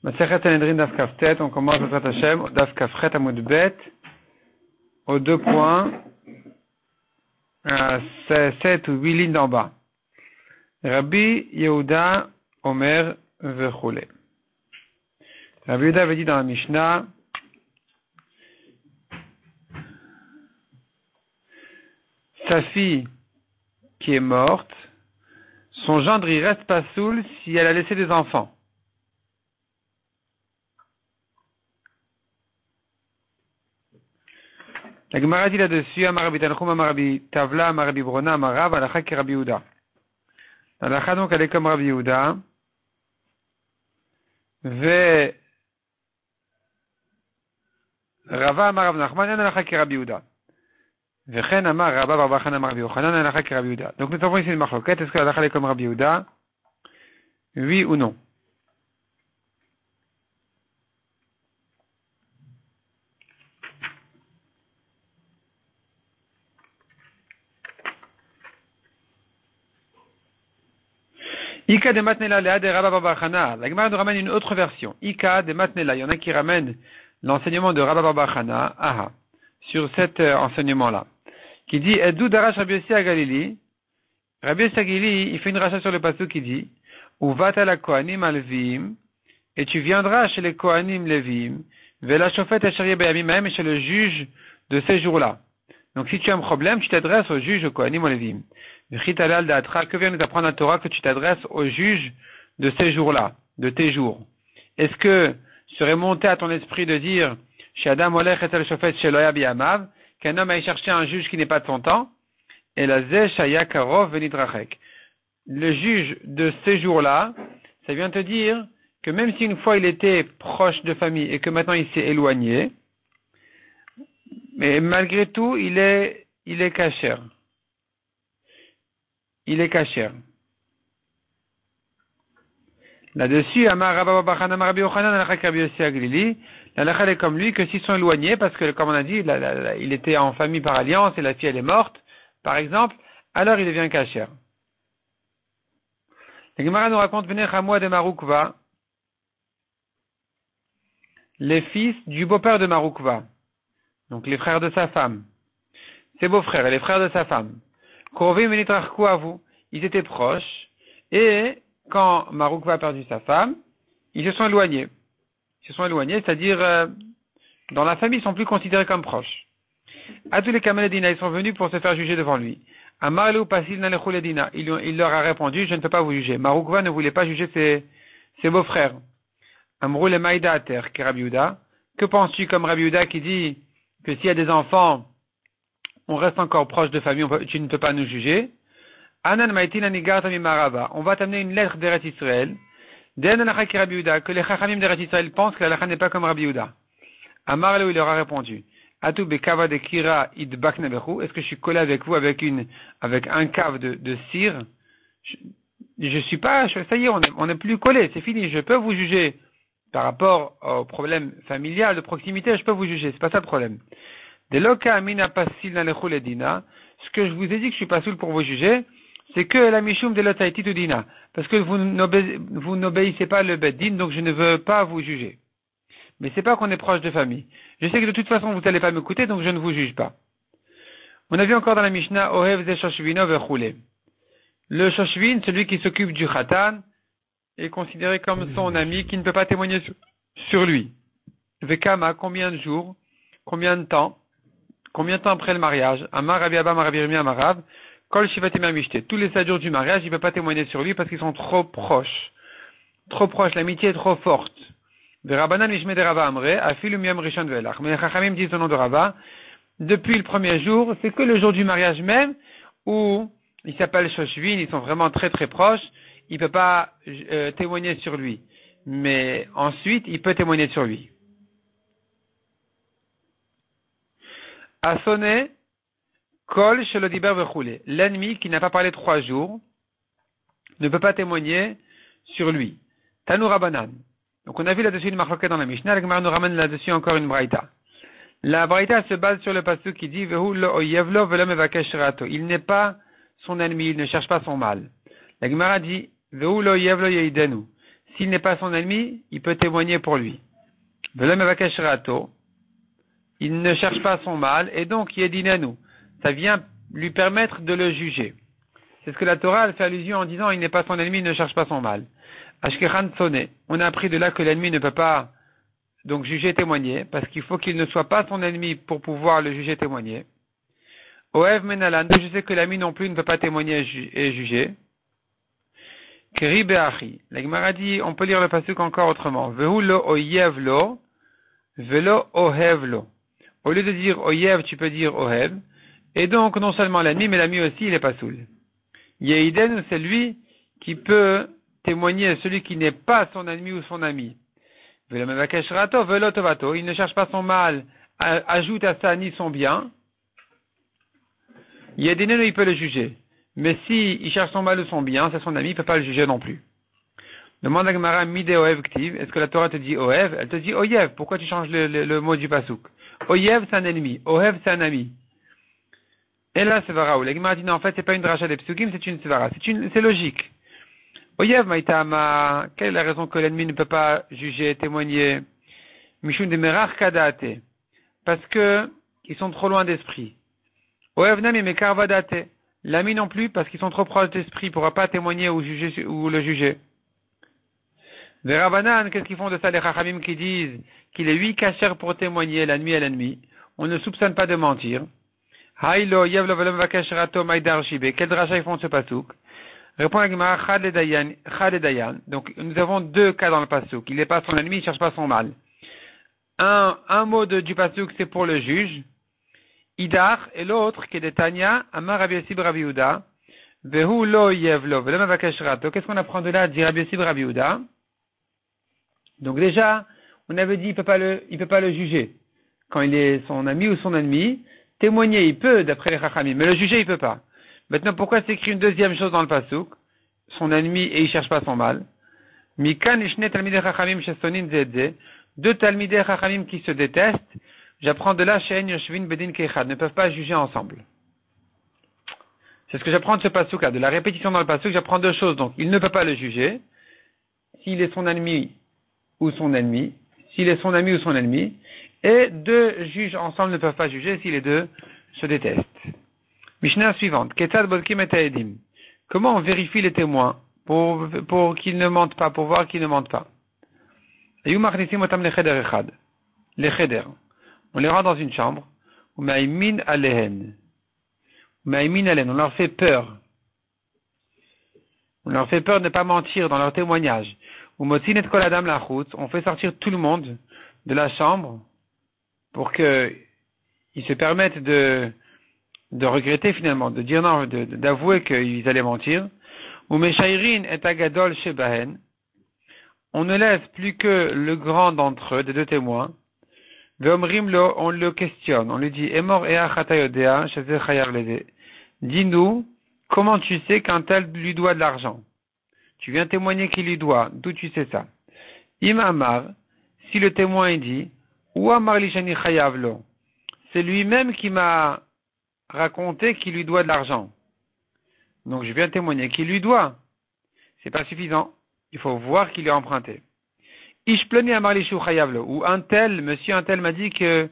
Masechet Sanhedrin Daf Kaf Tet, on commence le Trat Hashem, Daf Kaf Chet Amud Bet, aux 2 points, 7 ou 8 lignes d'en bas. Rabbi Yehuda Omer Vechule. Rabbi Yehuda avait dit dans la Mishnah, sa fille qui est morte, son gendre il reste pas soul si elle a laissé des enfants. La Gemara dit là-dessus, Amarabi Tanchum, Amarabi Tavla, Amarabi Brona, Amarav, Alakha ki Rabbi Yehuda. Alakha donc elle est comme Rabbi Yehuda. Ve Rava Amarav Nachman, Alakha ki Rabbi Yehuda. Vechen Amar Rabba Barbachan Amar Rabbi Yochanan, Alakha ki Rabbi Yehuda. Donc nous avons ici une marloquette, est-ce que Alakha est comme Rabbi Yehuda? Oui ou non? Ika de Matnela Lea de Rabba Barbachana. La Gemara nous ramène une autre version. Ika de Matnela. Il y en a qui ramènent l'enseignement de Rabba Barbachana, sur cet enseignement-là. Qui dit, Edou Darash Rabbi Yossi à Galili. Rabbi Yossi à Galili, il fait une rachat sur le passage qui dit, Uvata la Kohanim alvim, et tu viendras chez les Kohanim levim, Vela Shofet Ashariya Bayamim même, chez le juge de ces jours-là. Donc si tu as un problème, tu t'adresses au juge, au Kohanim levim. Que vient nous apprendre la Torah que tu t'adresses au juge de ces jours-là, de tes jours? Est-ce que serait monté à ton esprit de dire chez Adam Olech et Shofet chez Loya Biyamav qu'un homme aille chercher un juge qui n'est pas de son temps? Et la Zeh Shaya Karov Venidrachek. Le juge de ces jours-là, ça vient te dire que même si une fois il était proche de famille et que maintenant il s'est éloigné, mais malgré tout il est kasher. Il est kasher. Là-dessus, Amar Rabba Barbachan Amar Rabbi Yochanan Alakha ki Rabbi Yossi Aglili, l'alakha est comme lui que s'ils sont éloignés, parce que comme on a dit, il était en famille par alliance et la fille elle est morte, par exemple, alors il devient kasher. La Gemara nous raconte Bnei Chamoua de Marukva, les fils du beau-père de Marukva, donc les frères de sa femme, ses beaux-frères et les frères de sa femme. Ils étaient proches, et quand Marukva a perdu sa femme, ils se sont éloignés. C'est-à-dire, dans la famille, ils sont plus considérés comme proches. À tous les Kameledina, ils sont venus pour se faire juger devant lui. Amarlu Pasil Nalechuledina, il leur a répondu, je ne peux pas vous juger. Marukva ne voulait pas juger ses beaux-frères. Amrou le Maïda Ater, qui est Rabbi Yehuda. Que penses-tu comme Rabbi Yehuda qui dit que s'il y a des enfants, on reste encore proche de famille, tu ne peux pas nous juger. Anan Maitin Anigarta Mimarava. On va t'amener une lettre d'Eretz Israël. Den Alakha ki Rabbi Yehuda, que les Chachamim d'Eretz Israël pensent que l'Alakha n'est pas comme Rabbi Yehuda. Amarle, il leur a répondu. Atu bekava de kira idbak nebechu. Est-ce que je suis collé avec vous avec un cave de cire? Je suis pas, ça y est, on n'est plus collé, c'est fini. Je peux vous juger par rapport au problème familial de proximité, je peux vous juger, c'est pas ça le problème. Ce que je vous ai dit que je suis pas soul pour vous juger, c'est que la mishum de l'otaïti dina, parce que vous n'obéissez pas le beddin, donc je ne veux pas vous juger. Mais c'est pas qu'on est proche de famille. Je sais que de toute façon vous n'allez pas m'écouter, donc je ne vous juge pas. On a vu encore dans la Mishnah, Ohev ze shoshvino vechule. Le shoshvin, celui qui s'occupe du khatan, est considéré comme son ami qui ne peut pas témoigner sur lui. Vekama, combien de jours, combien de temps après le mariage? Amar Rabbi Abba, Rabbi Yirmiyah, Amarav, Kol Shivatim Amishte. Tous les 7 jours du mariage, il ne peut pas témoigner sur lui parce qu'ils sont trop proches. Trop proches, l'amitié est trop forte. Verabanan Ishme de Rava Amre, Afilu Miyam Rishon Velach. Mais les Chachamim disent au nom de Rava, depuis le premier jour, c'est que le jour du mariage même, où il s'appelle Shoshvin, ils sont vraiment très très proches, il ne peut pas témoigner sur lui. Mais ensuite, il peut témoigner sur lui. Asone, Kol Shelodiber Vechule. L'ennemi qui n'a pas parlé 3 jours ne peut pas témoigner sur lui. Tanu Rabanan. Donc on a vu là-dessus une marloquette dans la Mishnah, la Gemara nous ramène là-dessus encore une braïta. La braïta se base sur le pasuk qui dit Vehu lo oyevlo velo mevakesh rato. Il n'est pas son ennemi, il ne cherche pas son mal. La Gemara dit Vehu lo oyevlo yeidenu. s'il n'est pas son ennemi, il peut témoigner pour lui. Velo mevakesh rato, il ne cherche pas son mal, et donc yedinenu, ça vient lui permettre de le juger. C'est ce que la Torah elle fait allusion en disant il n'est pas son ennemi, il ne cherche pas son mal. Ashkechan Tsone, on a appris de là que l'ennemi ne peut pas donc juger, témoigner, parce qu'il faut qu'il ne soit pas son ennemi pour pouvoir le juger, témoigner. Oev Menalan, je sais que l'ami non plus ne peut pas témoigner et juger. Keri Be'achi, la Gemara dit, on peut lire le pasuk encore autrement. Vehu lo oyev lo, velo ohev lo. Au lieu de dire oyev, tu peux dire ohev. Et donc, non seulement l'ami, mais l'ami aussi, il est pas soul. Yeiden, c'est lui qui peut témoigner, celui qui n'est pas son ennemi ou son ami. Velo mevakesh rato, velo tovato, il ne cherche pas son mal, ajoute à ça ni son bien. Yeiden, il peut le juger. Mais si il cherche son mal ou son bien, c'est son ami, il ne peut pas le juger non plus. Demande à Gemara, mide oev ktiv, est-ce que la Torah te dit oev? Elle te dit oyev, pourquoi tu changes le mot du pasuk? Oyev, c'est un ennemi, oev, c'est un ami. Et là, c'est varaou. La Gemara dit non, en fait, c'est pas une dracha des psukim, c'est une svara. C'est logique. Oyev maïtama, quelle est la raison que l'ennemi ne peut pas juger, témoigner? Mishun de merach kadate. Parce que, ils sont trop loin d'esprit. Oev nami mekarvadate. L'ami non plus, parce qu'ils sont trop proches d'esprit, ne pourra pas témoigner ou juger, ou le juger. Les Ravanan, qu'est-ce qu'ils font de ça, les Chachamim qui disent qu'il est 8 cachers pour témoigner l'ennemi à l'ennemi. On ne soupçonne pas de mentir. Haïlo, yevlo velom vakasherato maïdar shibe. Quel dracha ils font de ce pasouk? Répond la Gemara, chad et dayan. Donc, nous avons 2 cas dans le pasouk. Il n'est pas son ennemi, il ne cherche pas son mal. Un mot du pasouk, c'est pour le juge. Idar, et l'autre, qui est de Tanya, Amar Rabbi Yossi Rabbi Yehuda, Vehu lo yevlo, velem avakesh rato. Qu'est-ce qu'on apprend de là, dit Rabbi Yossi Rabbi Yehuda? Donc déjà, on avait dit, il peut pas le juger. Quand il est son ami ou son ennemi, témoigner, il peut, d'après les Chachamim, mais le juger, il peut pas. Maintenant, pourquoi c'est écrit une deuxième chose dans le pasuk? Son ennemi, et il cherche pas son mal. Mikan ishne talmidei Chachamim shesonin zedze. 2 talmidei Chachamim qui se détestent. J'apprends de là, She'en Yoshvin Bedin Keichad, ne peuvent pas juger ensemble. C'est ce que j'apprends de ce pasuk-là. De la répétition dans le pasuk, j'apprends 2 choses. Donc, il ne peut pas le juger, s'il est son ennemi ou son ennemi, s'il est son ami ou son ennemi, et 2 juges ensemble ne peuvent pas juger si les 2 se détestent. Mishnah suivante. Ketzad Bodkim et Ta'edim. Comment on vérifie les témoins pour qu'ils ne mentent pas, pour voir qu'ils ne mentent pas? Ayu machnisim otam lecheder echad. Lecheder. On les rend dans une chambre. On leur fait peur. On leur fait peur de ne pas mentir dans leur témoignage. On fait sortir tout le monde de la chambre pour qu'ils se permettent de regretter finalement, de dire non, d'avouer qu'ils allaient mentir. On ne laisse plus que le grand d'entre eux, des 2 témoins. On le questionne, on lui dit, dis-nous, comment tu sais qu'un tel lui doit de l'argent? Tu viens témoigner qu'il lui doit, d'où tu sais ça? Imamar, si le témoin dit, ou Amar lishani chayavlo, c'est lui-même qui m'a raconté qu'il lui doit de l'argent. Donc je viens témoigner qu'il lui doit. C'est pas suffisant. Il faut voir qu'il est emprunté. Ishploni Amar lishu chayavlo, ou monsieur un tel m'a dit qu'il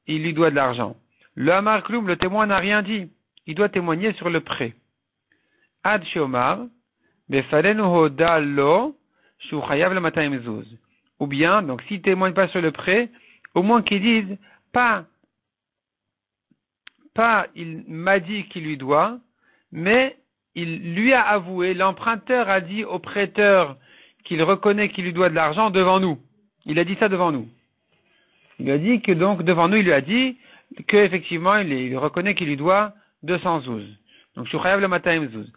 lui doit de l'argent. Le Amar Kloum, le témoin n'a rien dit. Il doit témoigner sur le prêt. Ad Shomar, Befalenu Hodal Lo, Shu Chayav le Matayim Zuz. Ou bien, donc s'il ne témoigne pas sur le prêt, au moins qu'il dise, pas il m'a dit qu'il lui doit, mais il lui a avoué, l'emprunteur a dit au prêteur qu'il reconnaît qu'il lui doit de l'argent devant nous. Il a dit ça devant nous. Il a dit que donc devant nous, il lui a dit qu'effectivement il reconnaît qu'il lui doit 212. Donc Shuchayav le Matayim Zuz.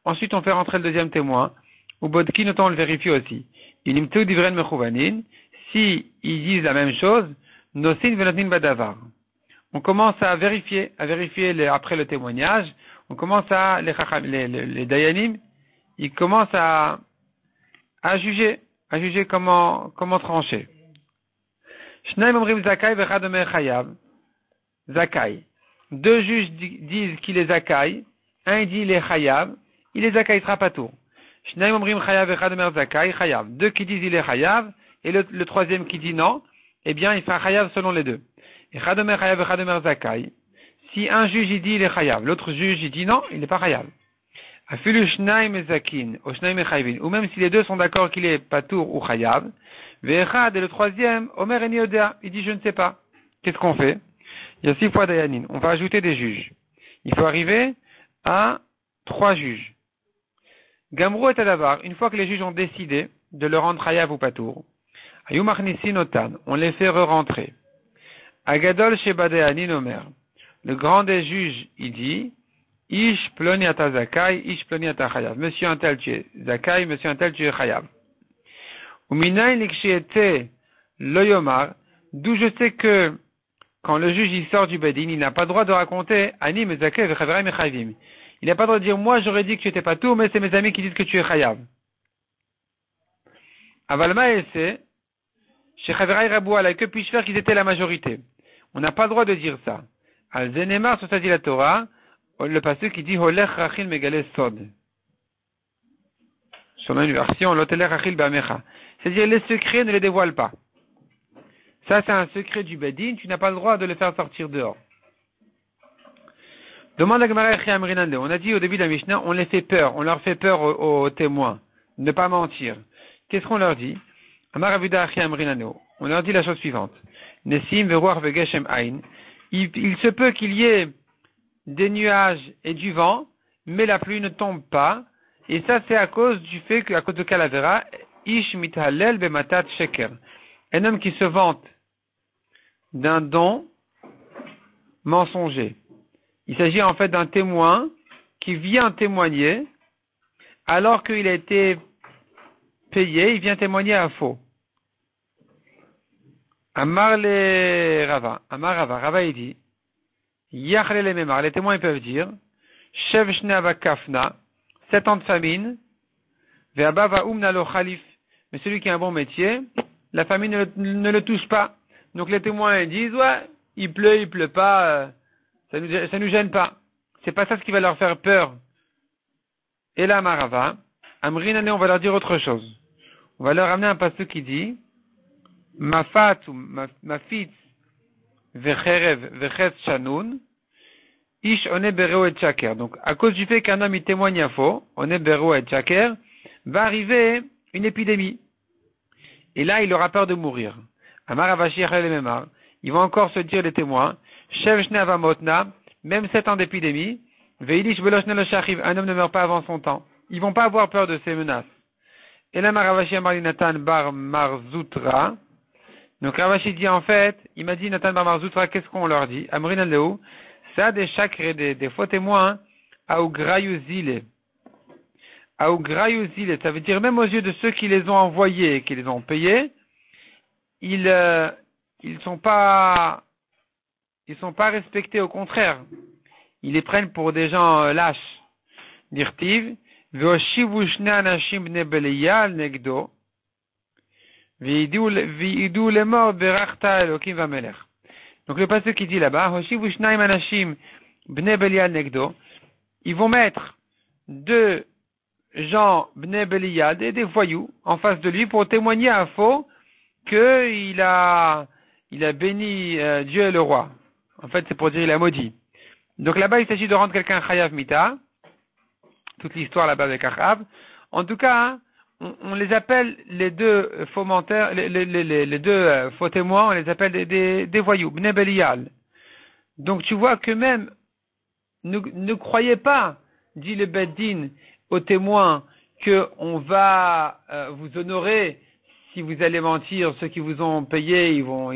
Ensuite on fait rentrer le deuxième témoin. Ou Bodkin, on le vérifie aussi. Inimtu divren mechouvanin. Si ils disent la même chose, nosin venotnin badavar. On commence à vérifier après le témoignage. On commence les dayanim, ils commencent à juger comment trancher. Shnaim omrim zakai vechad omer chayav. Zakai. 2 juges disent qu'il est zakai. Un dit il est chayav. Il est zakai, il sera pas tout. Shnaim omrim chayav echad omer zakai, chayav. Deux qui disent il est chayav, et le troisième qui dit non, eh bien, il fera chayav selon les deux. Echad omer chayav echad omer zakai. Si un juge il dit il est chayav, l'autre juge il dit non, il n'est pas chayav. Afilu shnaim zakin, ou shnaim chayvin. Ou même si les deux sont d'accord qu'il est patour ou chayav, ve'echad et le troisième, omer eni odea, il dit je ne sais pas. Qu'est-ce qu'on fait? Il y a 6 fois dayanin. On va ajouter des juges. Il faut arriver à 3 juges. Gamrou et Adavar, une fois que les juges ont décidé de le rendre chayav ou patour, ayumachnisin otan, on les fait re-rentrer. Agadol sheba dayanin omer. Le grand des juges, il dit, ish ploni ata zakai, ish ploni ata chayav. Monsieur un tel tu es zakai, monsieur un tel tu es chayav. Uminayin likshiete loyomar, d'où je sais que quand le juge il sort du bedin, il n'a pas le droit de raconter ani mezakai vechavrai mechayvim. Il n'a pas le droit de dire moi j'aurais dit que tu étais pas tout, mais c'est mes amis qui disent que tu es chayav. Avalma esse, chez chavrai rabouala, que puis-je faire qu'ils étaient la majorité? On n'a pas le droit de dire ça. Al zenemar, ça dit la Torah, le passage qui dit holech rachil megale sod. Selon une version, l'otelech rachil ba'amecha. C'est-à-dire les secrets ne les dévoile pas. Ça, c'est un secret du Bedin, tu n'as pas le droit de le faire sortir dehors. Demande à Gemara Echia Amrinande. On a dit au début de la Mishnah, on les fait peur, on leur fait peur aux témoins, ne pas mentir. Qu'est-ce qu'on leur dit? Amar Avuda Echia Amrinande. On leur dit la chose suivante. Nesim veruach vegeshem ain. Il se peut qu'il y ait des nuages et du vent, mais la pluie ne tombe pas. Et ça, c'est à cause du fait qu'à cause de Calavera, Ish mithalel bematat sheker. Un homme qui se vante d'un don mensonger. Il s'agit en fait d'un témoin qui vient témoigner alors qu'il a été payé, il vient témoigner à faux. Amar le Rava, Rava il dit, Yachle le Memar, les témoins ils peuvent dire, Shev Shneva Kafna, 7 ans de famine, Ve'abava Umna lo Khalif, mais celui qui a un bon métier, la famine ne le touche pas. Donc les témoins ils disent, ouais, il pleut pas, ça nous gêne pas. C'est pas ça ce qui va leur faire peur. Et là, Marava, Amrinane, on va leur dire autre chose. On va leur amener un passage qui dit, Mafat ou Mafitz vecherev vechetz shanoun, ish one bereo et chaker. Donc, à cause du fait qu'un homme il témoigne à faux, one bereo et chaker, va arriver une épidémie. Et là, il aura peur de mourir. Amar avashi achel memar. Ils vont encore se dire les témoins, shev shne avamotna, même 7 ans d'épidémie, veilish veloshne lo shachiv, un homme ne meurt pas avant son temps. Ils vont pas avoir peur de ces menaces. Et là, Maravashi Amar Natan bar Marzoutra. Donc Ravashi dit en fait, il m'a dit Natan bar Marzoutra, qu'est-ce qu'on leur dit? Amrin Leu, ça des chakres des faux témoins, Aougrayuzile. Aougrayuzile, ça veut dire même aux yeux de ceux qui les ont envoyés et qui les ont payés, ils sont pas respectés, au contraire. Ils les prennent pour des gens lâches. Dirtiv, Veoshivu shne anashim bne beliyal negdo, V'idou les morts berachta Elokim vamelech. Donc le passage qui dit là-bas, Hoshivu shnaim anashim bne beliyal negdo, ils vont mettre 2 gens bne beliyal, des voyous, en face de lui pour témoigner à faux qu'il a béni Dieu et le roi. En fait, c'est pour dire il a maudit. Donc là-bas, il s'agit de rendre quelqu'un chayav mita. Toute l'histoire là-bas avec Achab. En tout cas, on les appelle les 2 faux menteurs, les 2 faux témoins, on les appelle des voyous, bne beliyal. Donc tu vois que même, ne croyez pas, dit le Beddin aux témoins, que on va vous honorer si vous allez mentir. Ceux qui vous ont payé, ils vont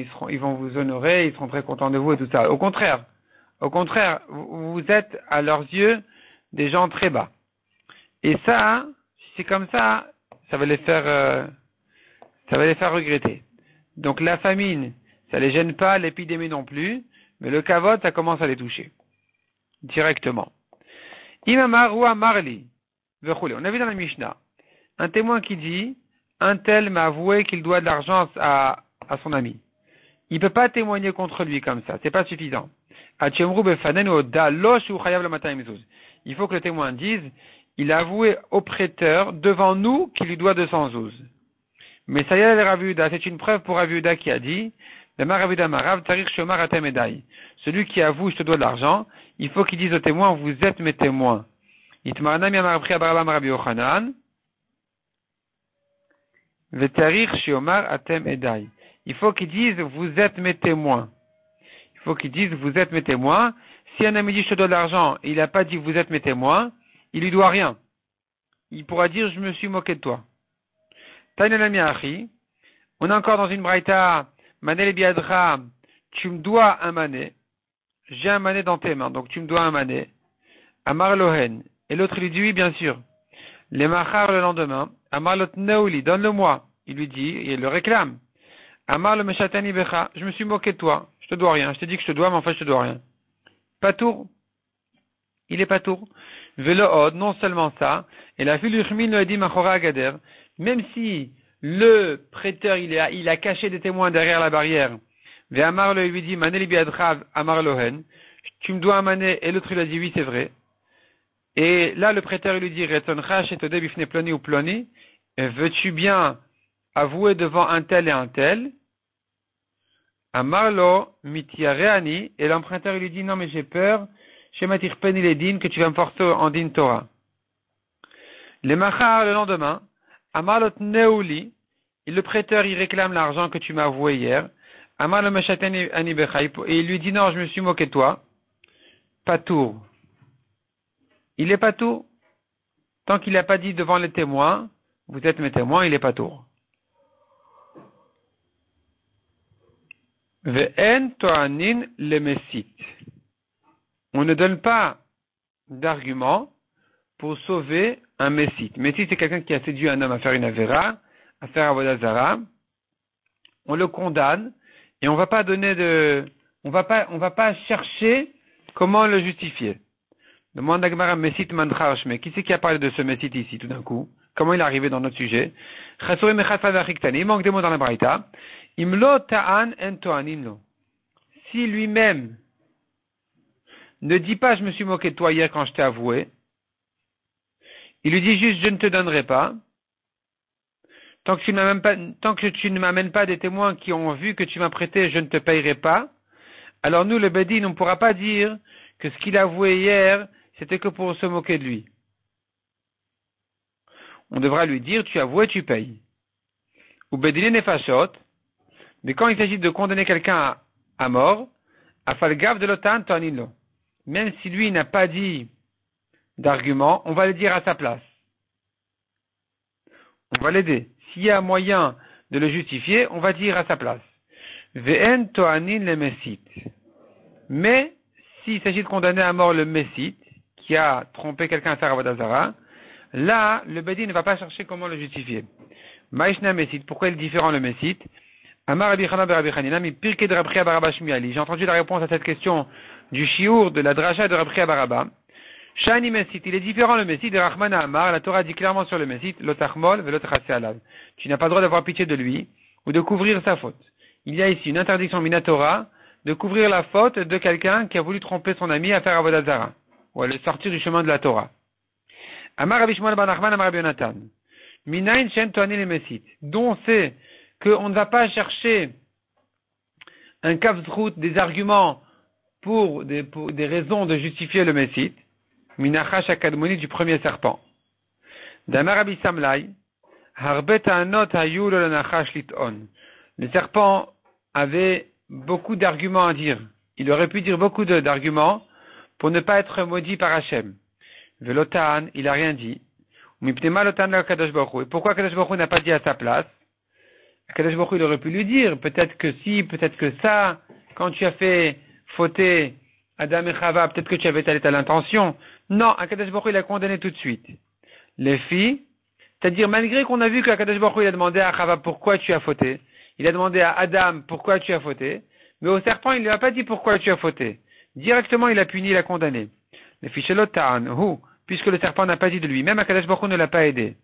vous honorer, ils seront très contents de vous et tout ça. Au contraire, vous êtes à leurs yeux des gens très bas. Et ça, si c'est comme ça, ça va les faire regretter. Donc la famine, ça les gêne pas, l'épidémie non plus, mais le kavod, ça commence à les toucher directement. Imamar ou Amarli, on a vu dans la Mishnah un témoin qui dit, un tel m'a avoué qu'il doit de l'argent à son ami. Il peut pas témoigner contre lui comme ça, c'est pas suffisant. Il faut que le témoin dise, il a avoué au prêteur devant nous qu'il lui doit 212. Mais ça y est, Rav Yehuda, c'est une preuve pour Rav Yehuda qui a dit, celui qui avoue, je te dois de l'argent, il faut qu'il dise aux témoins, vous êtes mes témoins. Il faut qu'ils disent, vous êtes mes témoins. Il faut qu'ils disent, vous êtes mes témoins. Si un ami dit, je te dois de l'argent, et il n'a pas dit, vous êtes mes témoins, il lui doit rien. Il pourra dire, je me suis moqué de toi. On est encore dans une braïta, mané le biadra, tu me dois un mané. J'ai un mané dans tes mains, donc tu me dois un mané. Amar lohen. Et l'autre lui dit, oui, bien sûr. Les machar le lendemain. Amar lot neuli, donne-le-moi. Il lui dit, et il le réclame. Amar le meshatani becha, je me suis moqué de toi. Je te dois rien. Je t'ai dit que je te dois, mais en fait, je te dois rien. Patour. Il est patour. Velo od, non seulement ça. Et la fille l'uchmin le dit machora agader. Même si le prêteur, il a caché des témoins derrière la barrière. Ve'amar le lui dit, mané li biadrav, amar lohen. Tu me dois un mané, et l'autre il a dit, oui, c'est vrai. Et là, le prêteur, il lui dit, retoncha shetode bifne ploni ou ploni. Veux-tu bien avouer devant un tel et un tel? Amarlo mitiareani. Et l'emprunteur, il lui dit, non, mais j'ai peur. Shematir pen il est din, que tu vas me forcer en din Torah. Les machar, le lendemain. Amarlot neuli. Et le prêteur, il réclame l'argent que tu m'as avoué hier. Amarlo meshatani anibechai. Et il lui dit, non, je me suis moqué de toi. Patour. Il est patour. Tant qu'il n'a pas dit devant les témoins, vous êtes mes témoins, il est patour. Ve'en to'anin le mesit. On ne donne pas d'argument pour sauver un messit. Messit, c'est quelqu'un qui a séduit un homme à faire une avéra, à faire avodah zara. On le condamne et on va pas chercher comment le justifier. Demande à Gemara Messit Mantrach, mais qui c'est qui a parlé de ce Messit ici tout d'un coup? Comment il est arrivé dans notre sujet? Il manque des mots dans la Braïta. Imlo ta'an en to'aninlo. Si lui-même ne dit pas je me suis moqué de toi hier quand je t'ai avoué, il lui dit juste je ne te donnerai pas. Tant que tu ne m'amènes pas des témoins qui ont vu que tu m'as prêté, je ne te payerai pas. Alors nous, le Bedin, on ne pourra pas dire que ce qu'il a avoué hier, c'était que pour se moquer de lui. On devra lui dire, tu as avoué, tu payes. Ou Bedin nefashot, mais quand il s'agit de condamner quelqu'un à mort, afalgav de l'otan toninlo. Même si lui n'a pas dit d'argument, on va le dire à sa place. On va l'aider. S'il y a moyen de le justifier, on va dire à sa place. Ve'en to'anin le messit. Mais, s'il s'agit de condamner à mort le messit, qui a trompé quelqu'un à faire avodah zara, là, le Bedi ne va pas chercher comment le justifier. Maïshna messit. Pourquoi il est différent le messit? Amar Rabbi Chana Rabbi Chanina, mi pirke de Rabbi Baraba Shmiali. J'ai entendu la réponse à cette question du shiur de la dracha de Rabbi Baraba. Shani messit. Il est différent le messit de Rahman Amar. La Torah dit clairement sur le messit, l'otachmol velotrase alav. Tu n'as pas le droit d'avoir pitié de lui ou de couvrir sa faute. Il y a ici une interdiction minatora de couvrir la faute de quelqu'un qui a voulu tromper son ami à faire avodah zara ou à le sortir du chemin de la Torah. Amar Rabbi Shmuel ben Nachman Amar Rabbi Yonatan. Minayin shen toani le messit. Dont c'est qu'on ne va pas chercher un kavzrout, des arguments pour des raisons de justifier le messit. Minachash akadmoni du premier serpent. D'Amar Rabbi Samlai. Harbet anot hayu lo nachash liton. Le serpent avait beaucoup d'arguments à dire. Il aurait pu dire beaucoup d'arguments pour ne pas être maudit par Hachem. Velotan, il a rien dit. Et pourquoi Kadosh Baruch Hu n'a pas dit à sa place? Kadosh Baruch Hu, il aurait pu lui dire, peut-être que si, peut-être que ça, quand tu as fait fauter Adam et Chava, peut-être que tu avais telle intention. Non, Kadosh Baruch Hu, il a condamné tout de suite. Les filles, c'est-à-dire malgré qu'on a vu que Kadosh Baruch Hu, il a demandé à Chava pourquoi tu as fauté, il a demandé à Adam pourquoi tu as fauté, mais au serpent, il ne lui a pas dit pourquoi tu as fauté. Directement, il a puni, il a condamné. Les filles, puisque le serpent n'a pas dit de lui, même Akadosh Baruch Hu ne l'a pas aidé.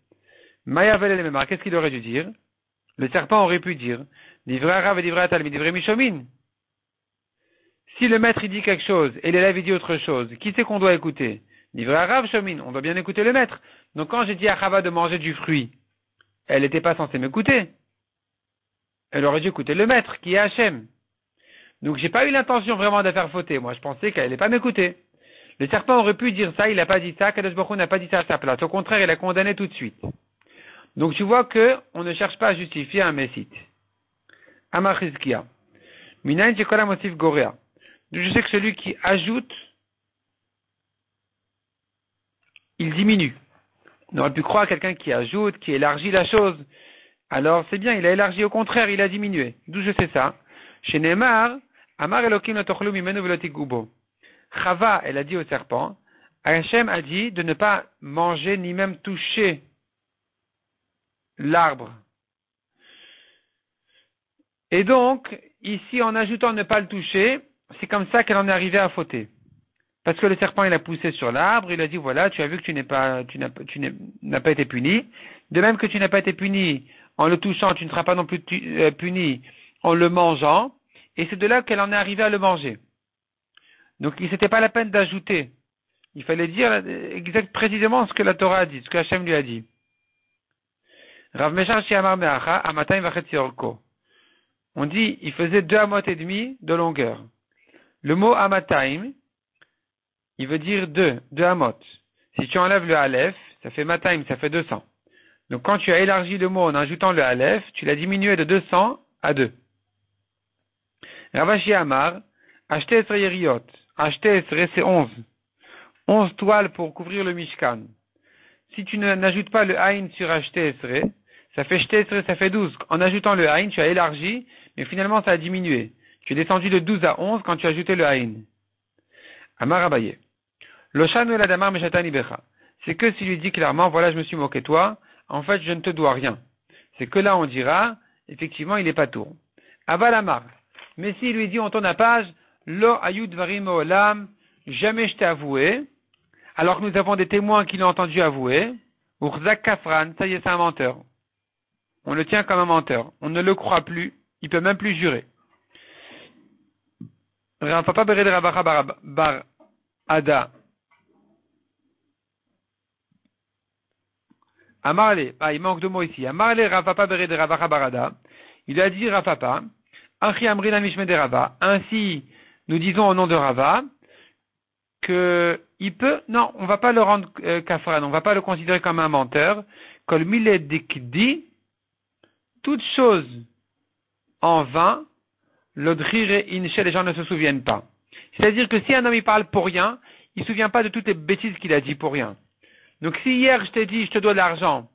Maya velel memar, qu'est-ce qu'il aurait dû dire? Le serpent aurait pu dire, divrei Rav et divrei Talmid, divrei Mishomin. Si le maître il dit quelque chose et l'élève il dit autre chose, qui c'est qu'on doit écouter? Livré à Rav Shomin, on doit bien écouter le maître. Donc quand j'ai dit à Chava de manger du fruit, elle n'était pas censée m'écouter. Elle aurait dû écouter le maître, qui est Hachem. Donc j'ai pas eu l'intention vraiment de faire fauter. Moi je pensais qu'elle n'allait pas m'écouter. Le serpent aurait pu dire ça, il n'a pas dit ça, Kadosh Baruch Hu n'a pas dit ça à sa place. Au contraire, il a condamné tout de suite. Donc tu vois que on ne cherche pas à justifier un messite. Amar Chizkia. Minayin Shekola Mosif Gorea. Je sais que celui qui ajoute, il diminue. On aurait pu croire à quelqu'un qui ajoute, qui élargit la chose. Alors c'est bien, il a élargi, au contraire, il a diminué. D'où je sais ça? Chez Neymar, Amar Elokim lo tochlu mimenu velo tigubo. Chava, elle a dit au serpent, Hachem a dit de ne pas manger ni même toucher l'arbre. Et donc, ici, en ajoutant ne pas le toucher, c'est comme ça qu'elle en est arrivée à fauter. Parce que le serpent, il a poussé sur l'arbre, il a dit, voilà, tu as vu que tu n'as pas été puni. De même que tu n'as pas été puni en le touchant, tu ne seras pas non plus puni en le mangeant. Et c'est de là qu'elle en est arrivée à le manger. Donc, il s'était pas la peine d'ajouter. Il fallait dire précisément ce que la Torah a dit, ce que Hachem lui a dit. Rav Meshach Shiamar Meacha, Amatayim Vachetzi Orko. On dit, il faisait 2 amot et demi de longueur. Le mot Amatayim, il veut dire 2 amot. Si tu enlèves le Aleph, ça fait Matayim, ça fait 200. Donc quand tu as élargi le mot en ajoutant le Aleph, tu l'as diminué de 200 à 2. Ravashi Amar, acheter Esre Yeriot. Acheter Esre, c'est 11. 11 toiles pour couvrir le Mishkan. Si tu n'ajoutes pas le Aïn sur acheter Esre, ça fait Shte Esre, ça fait 12. En ajoutant le Aïn, tu as élargi, mais finalement ça a diminué. Tu es descendu de 12 à 11 quand tu as ajouté le Aïn. Amar Abaye. Loshanu eladamar meshatani becha. C'est que s'il lui dit clairement, voilà, je me suis moqué de toi, en fait, je ne te dois rien. C'est que là, on dira, effectivement, il est pas tour. Abalamar. Mais s'il lui dit, on tourne la page, lo ayud varim olam, jamais je t'ai avoué, alors que nous avons des témoins qui l'ont entendu avouer, urzak kafran, ça y est, c'est un menteur. On le tient comme un menteur. On ne le croit plus. Il peut même plus jurer. Rafapa bered Ravacha bar Ada. Amarle, il manque 2 mots ici. Amarle Rafapa bered Ravacha bar Ada. Il a dit Rafapa, Achi amrina mishme de Rava. Ainsi, nous disons au nom de Rava, que il peut, non, on va pas le rendre kafran, on va pas le considérer comme un menteur. Kol mile dikdi, toute chose en vain, l'odrire inche, les gens ne se souviennent pas. C'est-à-dire que si un homme il parle pour rien, il ne se souvient pas de toutes les bêtises qu'il a dit pour rien. Donc si hier je t'ai dit je te dois de l'argent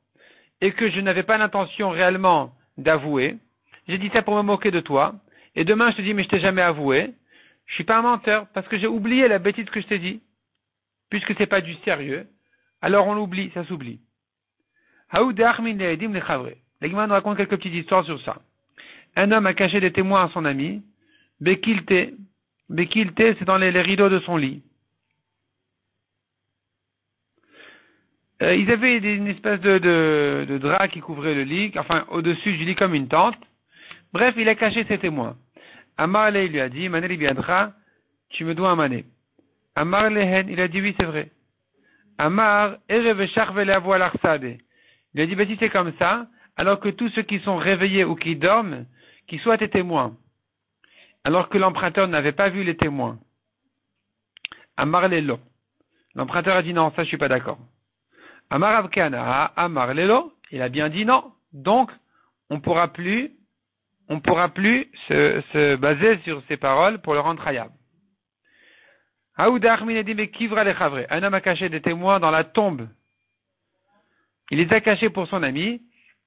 et que je n'avais pas l'intention réellement d'avouer, j'ai dit ça pour me moquer de toi, et demain je te dis mais je t'ai jamais avoué, je suis pas un menteur parce que j'ai oublié la bêtise que je t'ai dit. Puisque c'est pas du sérieux, alors on l'oublie, ça s'oublie. La Gemara nous raconte quelques petites histoires sur ça. Un homme a caché des témoins à son ami. Bekilte. Bekilte, c'est dans les rideaux de son lit. Ils avaient une espèce de drap qui couvrait le lit, enfin au-dessus du lit comme une tente. Bref, il a caché ses témoins. Amar il lui a dit, Maneli biadra, tu me dois un mané. Amar lehen, il a dit oui, c'est vrai. Amar, erev charvele avoa l'arsade. Il a dit, si c'est comme ça, alors que tous ceux qui sont réveillés ou qui dorment, qui soient tes témoins. Alors que l'emprunteur n'avait pas vu les témoins. Amar lelo. L'emprunteur a dit non, ça je suis pas d'accord. Amar avkana, amar lelo. Il a bien dit non. Donc, on pourra plus se baser sur ces paroles pour le rendre khayab. Un homme a caché des témoins dans la tombe. Il les a cachés pour son ami.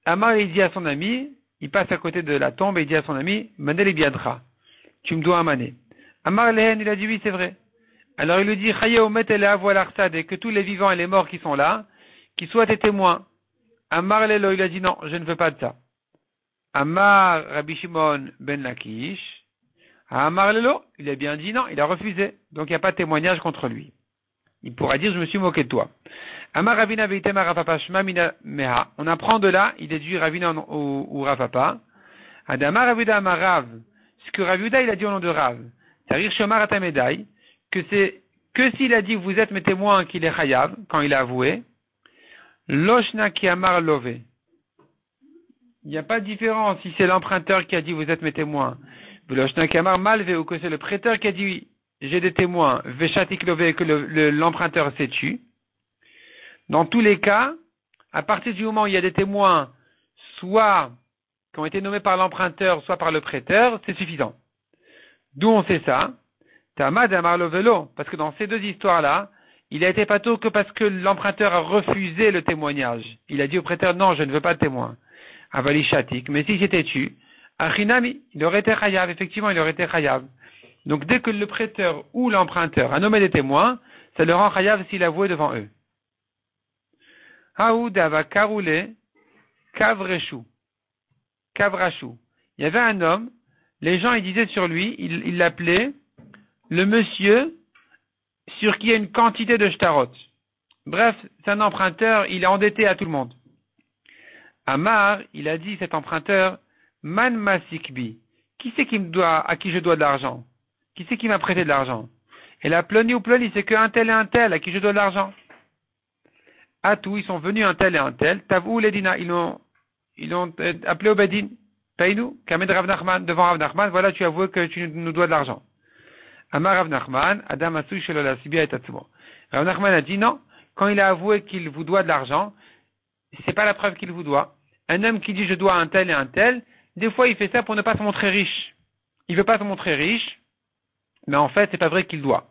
Amar, il dit à son ami, il passe à côté de la tombe et il dit à son ami, Manel biadra, tu me dois un mané. Amar lehen, il a dit oui, c'est vrai. Alors il lui dit, et que tous les vivants et les morts qui sont là, qui soient tes témoins. Amar lelo, il a dit non, je ne veux pas de ça. Amar Rabbi Shimon ben Lakish, Amar lelo, il a bien dit non, il a refusé. Donc il n'y a pas de témoignage contre lui. Il pourra dire, je me suis moqué de toi. Amar Ravina Veitema Rafapa Shma Mina Meha. On apprend de là, il déduit Ravina ou Rafapa. Adamar Ravuda Amarav. Ce que Ravuda il a dit au nom de Rav. C'est-à-dire Shomar Atamedai, que que s'il a dit vous êtes mes témoins qu'il est chayav, quand il a avoué, loshna ki amar lové. Il n'y a pas de différence si c'est l'emprunteur qui a dit vous êtes mes témoins, loshna ki amar malvé, ou que c'est le prêteur qui a dit j'ai des témoins, veshatik lové, que l'emprunteur s'est tu. Dans tous les cas, à partir du moment où il y a des témoins, soit qui ont été nommés par l'emprunteur, soit par le prêteur, c'est suffisant. D'où on sait ça? Tamad amar lovelo, parce que dans ces deux histoires-là, il a été pato que parce que l'emprunteur a refusé le témoignage. Il a dit au prêteur, non, je ne veux pas de témoin. Avali shatik, mais si c'était tu, achinami, il aurait été chayav, effectivement, il aurait été chayav. Donc dès que le prêteur ou l'emprunteur a nommé des témoins, ça le rend chayav s'il avouait devant eux. Haoudava karoulé, kavreshou, kavrachou. Il y avait un homme, les gens ils disaient sur lui, ils l'appelaient le monsieur sur qui il y a une quantité de shtarot. Bref, c'est un emprunteur, il est endetté à tout le monde. Amar, il a dit cet emprunteur, man masikbi, qui c'est qui me doit, à qui je dois de l'argent? Qui c'est qui m'a prêté de l'argent? Et la ploni ou ploni, c'est qu'un tel et un tel à qui je dois de l'argent. À tout, ils sont venus un tel et un tel, Tavou les dina, ils l'ont appelé au Bedin, paye-nous, Kamed Rav Nachman, devant Rav Nachman, voilà, tu avoues que tu nous dois de l'argent. Amar Rav Nachman, Adam Asui Shelola Sibia et Tatsumo. Rav Nachman a dit non, quand il a avoué qu'il vous doit de l'argent, c'est pas la preuve qu'il vous doit. Un homme qui dit je dois un tel et un tel, des fois il fait ça pour ne pas se montrer riche. Il veut pas se montrer riche, mais en fait c'est pas vrai qu'il doit.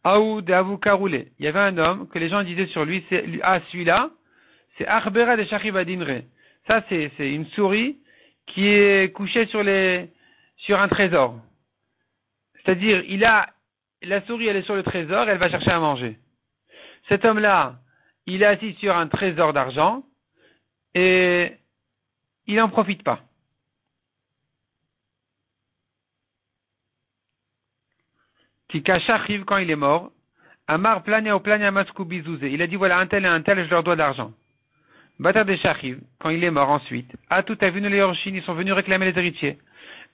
Aoud Avou Karoulé. Il y avait un homme que les gens disaient sur lui, celui-là, c'est Arbera de Shachibadinre. Ça, c'est une souris qui est couchée sur un trésor. C'est-à-dire, la souris, elle est sur le trésor, elle va chercher à manger. Cet homme-là, il est assis sur un trésor d'argent, et il n'en profite pas. Kikash arrive quand il est mort. Amar plania au plania maskou bizouzé. Il a dit voilà un tel et un tel, je leur dois de l'argent. Batar de Shachiv, quand il est mort ensuite. À tout a vu les Yorshim, ils sont venus réclamer les héritiers.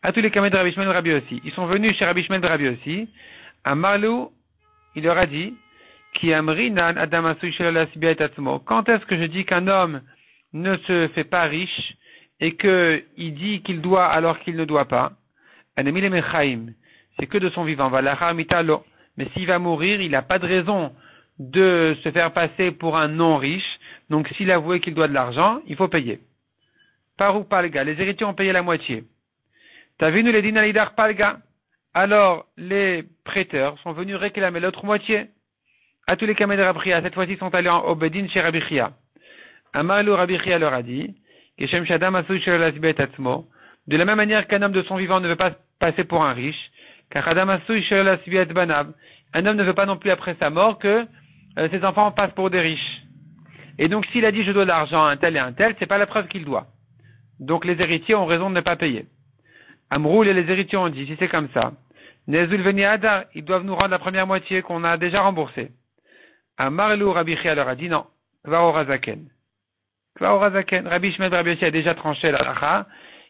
À tous les camés de Rabbi Shmuel Rabbi aussi. Ils sont venus chez Rabbi Shmuel Rabbi aussi. Amarlou, il leur a dit Ki amrinan adam asui shel sibia et atzmo. Quand est-ce que je dis qu'un homme ne se fait pas riche et qu'il dit qu'il doit alors qu'il ne doit pas? Anemile mechaim. C'est que de son vivant. Mais s'il va mourir, il n'a pas de raison de se faire passer pour un non-riche. Donc s'il a avoué qu'il doit de l'argent, il faut payer. Parou palga, les héritiers ont payé la moitié. T'as vu nous les dinalidar palga? Alors les prêteurs sont venus réclamer l'autre moitié. À tous les camés de Rabbi, cette fois-ci sont allés au Bedin chez Rabbi Chia. Amalou Rabbi Chia leur a dit, de la même manière qu'un homme de son vivant ne veut pas passer pour un riche, un homme ne veut pas non plus après sa mort que ses enfants passent pour des riches. Et donc s'il a dit je dois de l'argent à un tel et un tel, c'est pas la preuve qu'il doit. Donc les héritiers ont raison de ne pas payer. Amroul et les héritiers ont dit, si c'est comme ça, Nezul Veniada, ils doivent nous rendre la première moitié qu'on a déjà remboursée. Amarlou Rabbi Chia leur a dit non, Kvaorazaken. Kvaorazaken, Rabbi Shmuel Rabbi Yossi a déjà tranché la lacha,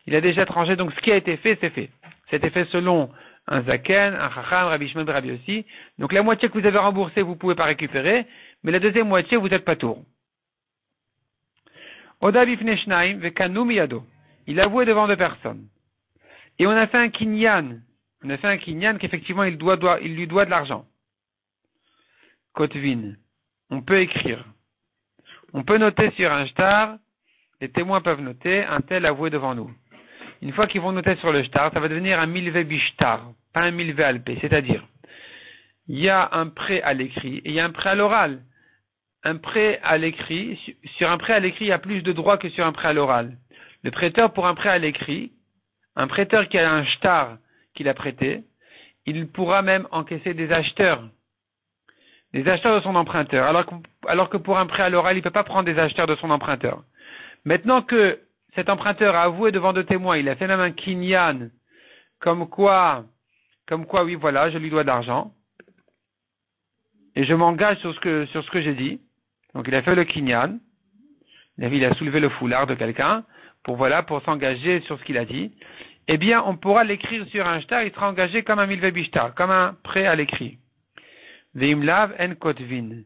il a déjà tranché, donc ce qui a été fait, c'est fait. C'était fait selon un zaken, un chacham, Rabbi Shmuel Rabbi Yossi. Donc la moitié que vous avez remboursée, vous pouvez pas récupérer, mais la deuxième moitié, vous êtes pas tour. Oda bifnei shnaim vekanu miyado. Il a avoué devant deux personnes. Et on a fait un kinyan. On a fait un kinyan qu'effectivement il lui doit de l'argent. Kotvin. On peut écrire. On peut noter sur un shtar. Les témoins peuvent noter un tel avoué devant nous. Une fois qu'ils vont noter sur le shtar, ça va devenir un milvé bishtar, pas un milvé alpé. C'est-à-dire, il y a un prêt à l'écrit et il y a un prêt à l'oral. Un prêt à l'écrit, sur un prêt à l'écrit, il y a plus de droits que sur un prêt à l'oral. Le prêteur pour un prêt à l'écrit, un prêteur qui a un shtar qu'il a prêté, il pourra même encaisser des acheteurs de son emprunteur, alors que pour un prêt à l'oral, il ne peut pas prendre des acheteurs de son emprunteur. Maintenant que cet emprunteur a avoué devant deux témoins, il a fait même un kinyan, comme quoi, oui, voilà, je lui dois de l'argent, et je m'engage sur ce que j'ai dit. Donc il a fait le kinyan, il a soulevé le foulard de quelqu'un, pour s'engager sur ce qu'il a dit. Eh bien, on pourra l'écrire sur un shtar, il sera engagé comme un milvé bishtar, comme un prêt à l'écrit. Veimlav en kotvin.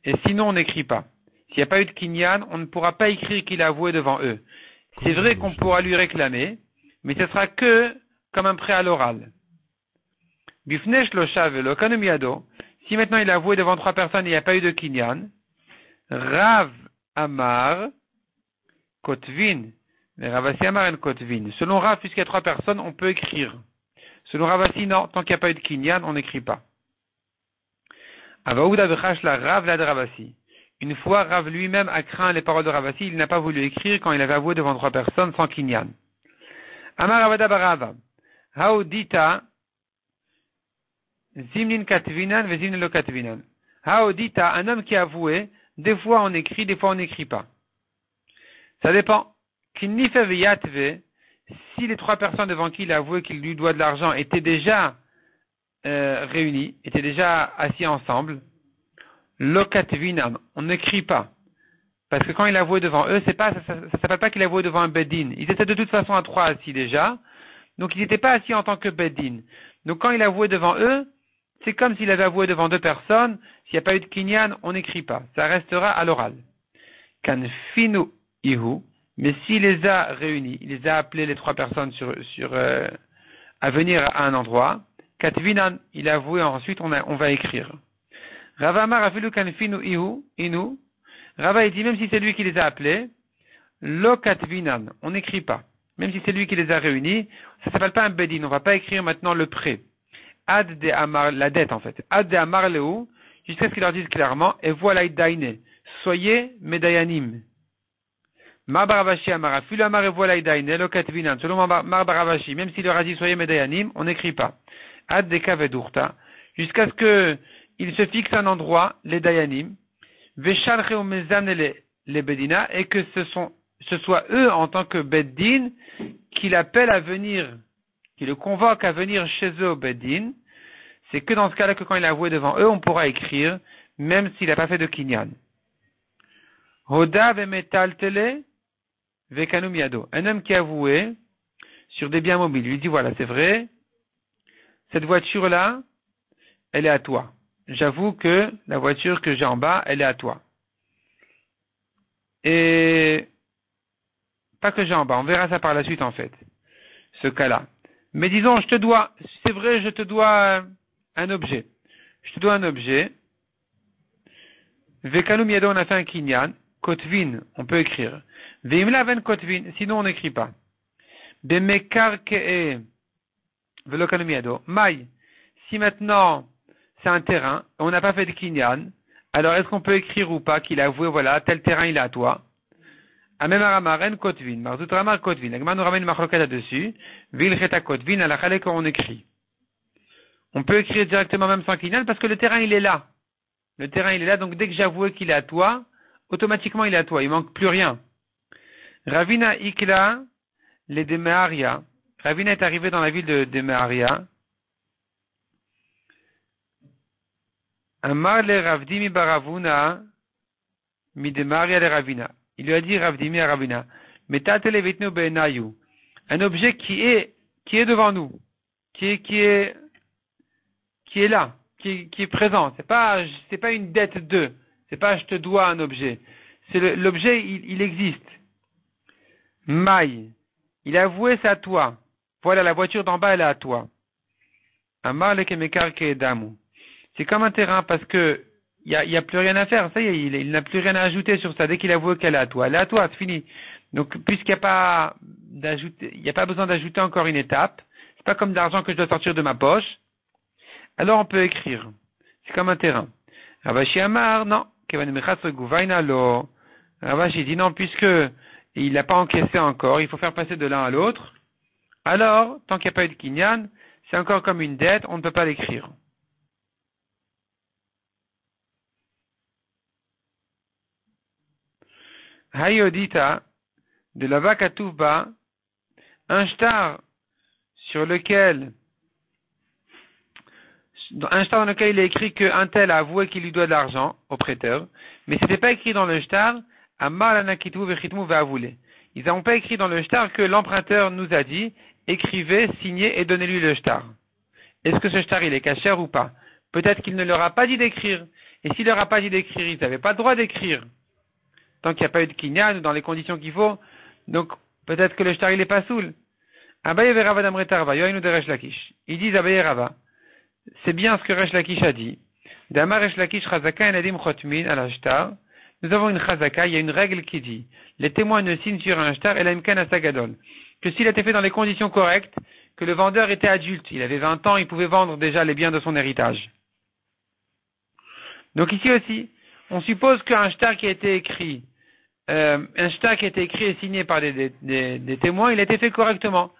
Et sinon, on n'écrit pas. S'il n'y a pas eu de kinyan, on ne pourra pas écrire qu'il a avoué devant eux. C'est vrai qu'on pourra lui réclamer, mais ce sera que comme un prêt à l'oral. Bifnesh lo shavelo kanumiado. Si maintenant il a avoué devant 3 personnes et il n'y a pas eu de kinyan, Rav Amar Kotvin. Mais Ravasi Amar en Kotvin. Selon Rav, puisqu'il y a 3 personnes, on peut écrire. Selon Ravasi, non, tant qu'il n'y a pas eu de kinyan, on n'écrit pas. Avaouda bechash la Rav la de Ravasi. Une fois, Rav lui-même a craint les paroles de Ravasi, il n'a pas voulu écrire quand il avait avoué devant 3 personnes sans kinyan. Amar Avada Barava. Haudita Zimnin Katvinan ve Zimnin lo Katvinan. Haudita, un homme qui a avoué, des fois on écrit, des fois on n'écrit pas. Ça dépend. Kinnife ve Yatve, si les 3 personnes devant qui il a avoué qu'il lui doit de l'argent étaient déjà réunis, étaient déjà assis ensemble, lo Katvinan, on n'écrit pas. Parce que quand il a avoué devant eux, ça s'appelle pas qu'il a avoué devant un Beddin. Ils étaient de toute façon à 3 assis déjà. Donc ils n'étaient pas assis en tant que Beddin. Donc quand il a avoué devant eux, c'est comme s'il avait avoué devant 2 personnes. S'il n'y a pas eu de kinyan, on n'écrit pas. Ça restera à l'oral. Kan finu ihu. Mais s'il les a réunis, il les a appelés les 3 personnes à venir à un endroit. Katvinan, il a avoué, ensuite on va écrire. Ravamar afilu kan finu ihu, inu. Rava, il dit, même si c'est lui qui les a appelés, lo katvinan, on n'écrit pas. Même si c'est lui qui les a réunis, ça s'appelle pas un bedin, on va pas écrire maintenant le prêt. Ad de amar, la dette en fait. Ad de amar leu, jusqu'à ce qu'ils leur disent clairement, et voilà daine, soyez medayanim. Mar baravashi amara, fil amar et voilà daine, lo katvinan, selon Mar baravashi, même s'il leur a dit soyez medayanim, on n'écrit pas. Ad de kavedurta, jusqu'à ce que il se fixe un endroit, les dayanim, les bedina, et que ce soit eux en tant que beddin qui l'appellent à venir, qui le convoquent à venir chez eux au beddin. C'est que dans ce cas-là que quand il a avoué devant eux, on pourra écrire, même s'il n'a pas fait de kinyan. Hoda vemetaltele vekanu miado. Un homme qui a avoué sur des biens mobiles, il lui dit voilà, c'est vrai, cette voiture-là, elle est à toi. J'avoue que la voiture que j'ai en bas, elle est à toi. Et pas que j'ai en bas, on verra ça par la suite en fait, ce cas-là. Mais disons, c'est vrai, je te dois un objet. Je te dois un objet. Vekanu miado, on a fait un kinyan. Kotvin, on peut écrire. Veimlaven kotvin, sinon on n'écrit pas. Bemekar ke'e velokanu miado. Maï, si maintenant c'est un terrain, on n'a pas fait de kinyan, alors est-ce qu'on peut écrire ou pas qu'il a avoué, voilà, tel terrain il est à toi? Amemaramaren kotvin, marzutramar kotvin, l'agma nous ramène une machloket là-dessus, vilcheta kotvin, à la chale quand on écrit. On peut écrire directement même sans kinyan parce que le terrain il est là. Le terrain il est là, donc dès que j'ai avoué qu'il est à toi, automatiquement il est à toi, il manque plus rien. Ravina ikla, les Demeharia. Ravina est arrivé dans la ville de Demeharia. Amar le Ravdimi baravuna mi Demeharia le Ravina. Il lui a dit Ravdimi à Ravina, metatele vitnu benayu. Un objet qui est devant nous, qui est là, qui est présent. C'est pas une dette de. C'est pas je te dois un objet. C'est l'objet, il existe. Maï. Il a avoué, c'est à toi. Voilà, la voiture d'en bas, elle est à toi. Amar le kemekar kedamu. C'est comme un terrain parce que il y a plus rien à faire. Ça y est, il n'a plus rien à ajouter sur ça. Dès qu'il a avoué qu'elle est à toi, elle est à toi, c'est fini. Donc, puisqu'il n'y a pas besoin d'ajouter encore une étape. C'est pas comme de l'argent que je dois sortir de ma poche. Alors, on peut écrire. C'est comme un terrain. Ravashi Amar, non. Ravashi dit non, puisque il n'a pas encaissé encore, il faut faire passer de l'un à l'autre. Alors, tant qu'il n'y a pas eu de kinyan, c'est encore comme une dette, on ne peut pas l'écrire. Hayodita, de la vaca Touvba, un shtar dans lequel il est écrit qu'un tel a avoué qu'il lui doit de l'argent au prêteur, mais ce n'était pas écrit dans le shtar, Amar lanakitu vechitmu ve'avoulé. Ils n'ont pas écrit dans le shtar que l'emprunteur nous a dit, écrivez, signez et donnez-lui le shtar. Est-ce que ce shtar il est cachère ou pas? peut-être qu'il ne leur a pas dit d'écrire. Et s'il leur a pas dit d'écrire, ils n'avaient pas le droit d'écrire. Tant qu'il n'y a pas eu de kinyan ou dans les conditions qu'il faut. Donc, peut-être que le shtar, il est pas soul. Abaye verava d'amretarva, yoïnu de Resh Lakish. Ils disent Abaye Rava. C'est bien ce que Resh Lakish a dit. Damar Resh Lakish chazaka enadim chotmin al shtar. Nous avons une chazaka, il y a une règle qui dit, les témoins ne signent sur un shtar el imkan asagadol. Que s'il a été fait dans les conditions correctes, que le vendeur était adulte, il avait 20 ans, il pouvait vendre déjà les biens de son héritage. Donc ici aussi, on suppose qu'un shtar qui a été écrit, et signé par des témoins, il a été fait correctement.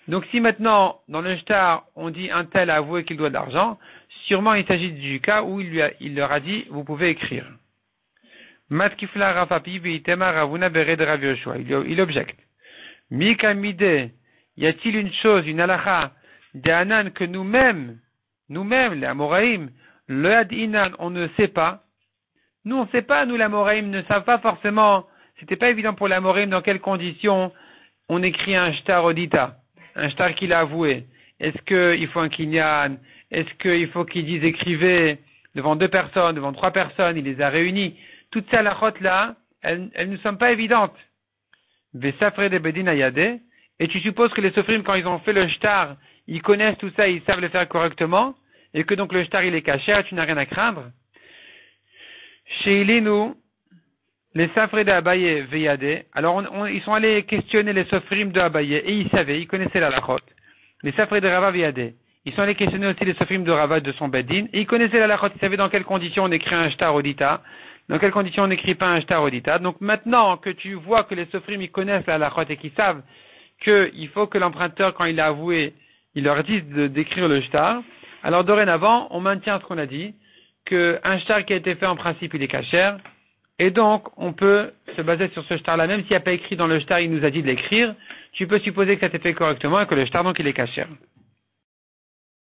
Donc si maintenant, dans le shtar, on dit un tel a avoué qu'il doit de l'argent, sûrement il s'agit du cas où il leur a dit, vous pouvez écrire. Matkifla Rafapi Vitema Ravuna Bered Rav Yoshua. Il objecte. Mikamide, y a-t-il une chose, une halakha, des Hanan que nous-mêmes, les Amoraïm, le Hadinan, on ne sait pas. Nous, on ne sait pas, nous, les Amoraïm, ne savent pas forcément, c'était pas évident pour les Amoraïm dans quelles conditions on écrit un shtar odita, un shtar qu'il a avoué. Est-ce qu'il faut un kinyan? Est-ce qu'il faut qu'il dise écrivez devant 2 personnes, devant 3 personnes, il les a réunis? Toutes ces halakhot là, elles ne sont pas évidentes. Vesafre de bedin ayade, et tu supposes que les sofrim, quand ils ont fait le shtar, ils connaissent tout ça, ils savent le faire correctement, et que donc le shtar il est caché, tu n'as rien à craindre. Chez Ilinu, les safre de Abaye veyade, alors ils sont allés questionner les sofrim de Abaye, et ils savaient, ils connaissaient la halakhot. Les safre de Rava veyade, ils sont allés questionner aussi les sofrim de Rava de son bedin, et ils connaissaient la halakhot, ils savaient dans quelles conditions on écrit un shtar odita, dans quelles conditions on n'écrit pas un shtar odita. Donc maintenant que tu vois que les sofrim ils connaissent la halachot et qu'ils savent qu'il faut que l'emprunteur, quand il a avoué, il leur dise d'écrire le shtar, alors dorénavant, on maintient ce qu'on a dit, qu'un shtar qui a été fait en principe, il est kasher, et donc on peut se baser sur ce shtar-là, même s'il n'y a pas écrit dans le shtar, il nous a dit de l'écrire, tu peux supposer que ça a été fait correctement et que le shtar, donc, il est kasher.